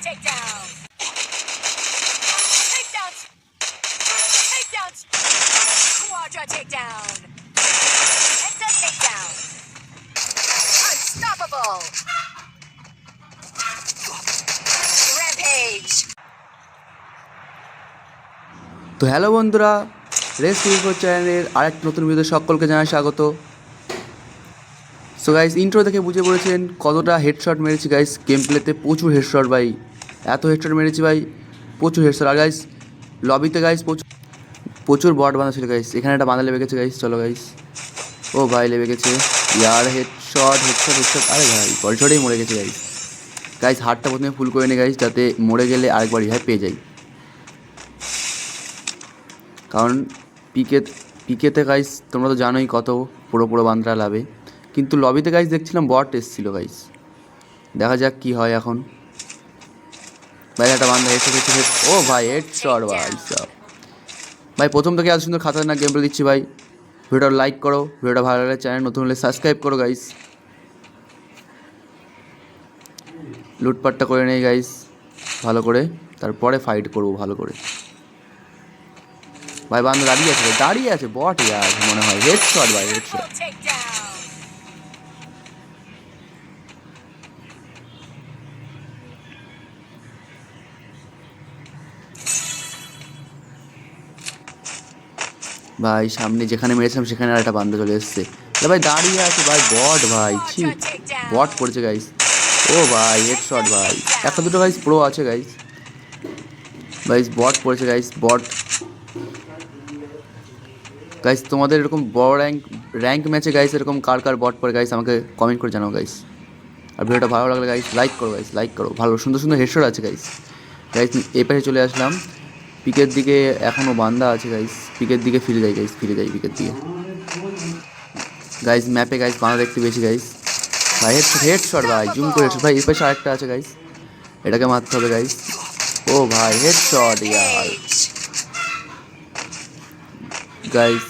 takedown. Takedowns. Takedowns. Quadra takedown. Enta takedown. Unstoppable. Rampage. তো hello বন্ধুরা, race TV চ্যানেলের আরেকটা নতুন ভিডিওতে সকলকে জানাই স্বাগত। সো গাইস, ইন্ট্রো দেখে বুঝে পড়েছেন কতটা হেডশট মেরেছি গাইস। গেম প্লেতে প্রচুর হেডশট ভাই, এত হেডশট মেরেছি ভাই, প্রচুর হেডশট। আর গাইস লবিতে গাইস প্রচুর বট বাঁধা ছিল গাইস। এখানে একটা বাঁধা লেগে গেছে গাইস, চলো গাইস। ও ভাই লেগে গেছে ইয়ার, হেডশট হেডশট হেডশট। আরে ভাই বলশটেই মরে গেছে গাইস। গাইস হাতটা প্রথমে ফুল করে নে গাইস, যাতে মরে গেলে আরেকবার রিহাই পেয়ে যাই। কারণ পিকেতে গাইস তোমরা তো জানোই কত পুরো বান্দ্রা লাভে, কিন্তু লবিতে গাইস দেখছিলাম বট এসেছিলো গাইস। দেখা যাক কি হয় এখন। ভাই একটা বান্ধা এসে ও ভাই হেডশট ভাই সব। ভাই প্রথম থেকে এত সুন্দর খাতারনাক গেম প্লে দিচ্ছি ভাই। ভিডিওটা লাইক করো, ভিডিওটা ভালো লাগলে চ্যানেল নতুন হলে সাবস্ক্রাইব করো গাইস। লুটপাটটা করে নেই গাইস ভালো করে, তারপরে ফাইট করবো ভালো করে। ভাই বান্ধব দাঁড়িয়ে আছে বট ইয়ার মনে হয়। হেডশট ভাই হেডশট। ভাই সামনে যেখানে মেরেছিলাম সেখানে আর একটা বান্ধব চলে এসছে। ভাই দাঁড়িয়ে আছে ভাই, বট ভাই, ছি বট করেছে গাইস। ও ভাই হেডশট ভাই, একটা দুটো গাইস প্রো আছে গাইস। গাইস বট পড়েছে গাইস, বট। গাইস তোমাদের এরকম বড় র্যাঙ্ক ম্যাচে গাইস এরকম কার কার বট পড়ে গাইস আমাকে কমেন্ট করে জানাও গাইস। আর ভিডিওটা ভালো লাগলে গাইস লাইক করো গাইস, লাইক করো। ভালো সুন্দর সুন্দর হেডশট আছে গাইস। গাইস এই পাশে চলে আসলাম, পিকের দিকে এখনও বান্দা আছে গাইস। পিকের দিকে ফিরে যাই গাইস, ফিরে যাই পিকের দিকে। গাইস ম্যাপে গাইস বান্দা দেখতে পেয়েছি গাইস। ভাই হেডশট ভাই, জুম করে হেডশট ভাই। এই পাশে আরেকটা আছে গাইস, এটাকে মারতে হবে গাইস। ও ভাই হেডশট ইয়ার। গাইস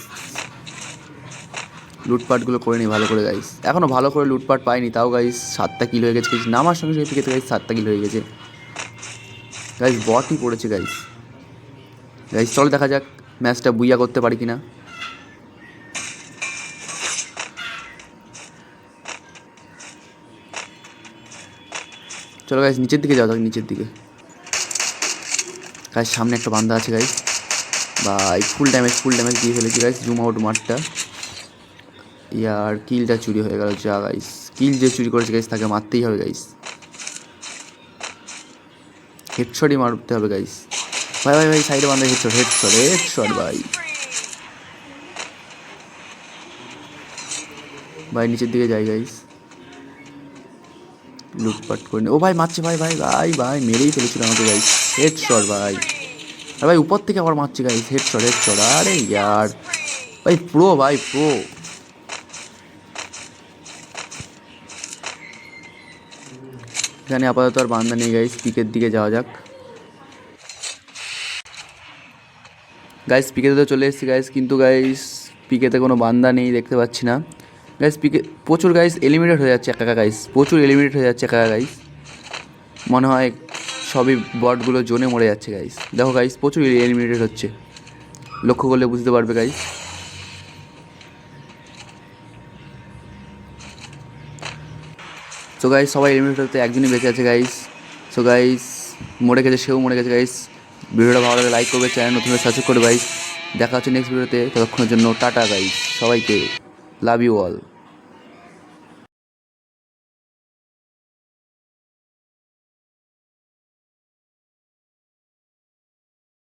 লুটপাটগুলো করে নিই ভালো করে গাইস। এখনও ভালো করে লুটপাট পাইনি, তাও গাইস 7টা কিল হয়ে গেছে। নামার সঙ্গে সঙ্গে পিকেতে গাইস 7টা কিল হয়ে গেছে গাইস। বটই পড়েছে গাইস। গাইস চলো দেখা যাক ম্যাচটা বুইয়া করতে পারি কিনা। চলো গাইস নিচের দিকে যাও, নিচের দিকে গাইস। সামনে একটা বান্দা আছে গাইস। ভাই ফুল ড্যামেজ দিয়ে ফেলেছি গাইস। জুম আউট মারটা ইয়ার, কিলটা চুরি হয়ে গেল যা গাইস। কিল যে চুরি করেছে গাইস তাকে মারতেই হবে গাইস, হেডশটই মারতে হবে গাইস। ভাই ভাই ভাই সাইডে বান্দা, হেডশট হেডশট হেডশট ভাই। ভাই নিচের দিকে যাই গাইস, লুটপাট করে নি। ও ভাই মারছে ভাই ভাই ভাই ভাই মেরেই ফেলেছিল আমাকে গাইস। হেডশট ভাই। আর ভাই উপর থেকে আবার মারছে গাইস, হেডশট হেডশট। আরে ইয়ার ভাই প্রো ভাই প্রো। এখানে আপাতত আর বান্দা নেই গাইস, পিকের দিকে যাওয়া যাক গাইস। পিকেতে তো চলে এসেছি গাইস, কিন্তু গাইস পিকেতে কোনো বান্দা নেই, দেখতে পাচ্ছি না গাইস। পিকে প্রচুর গাইস এলিমিনেট হয়ে যাচ্ছে একা গাইস, প্রচুর এলিমিনেট হয়ে যাচ্ছে একা গাইস। মনে হয় সবই বটগুলো জোনে মরে যাচ্ছে গাইস। দেখো গাইস প্রচুর এলিমিনেটেড হচ্ছে, লক্ষ্য করলে বুঝতে পারবে গাইস। সো গাইস সবাই এলিমিনেট হতে একজনই বেঁচে আছে গাইস। সো গাইস মরে গেছে, সেও মরে গেছে গাইস। ভিডিওটা ভালো লাগে লাইক করবে, চ্যানেল নতুন সাবস্ক্রাইব করবে গাইস। দেখা হচ্ছে নেক্সট ভিডিওতে, ততক্ষণের জন্য টাটা গাইস সবাইকে, লাভ ইউ অল।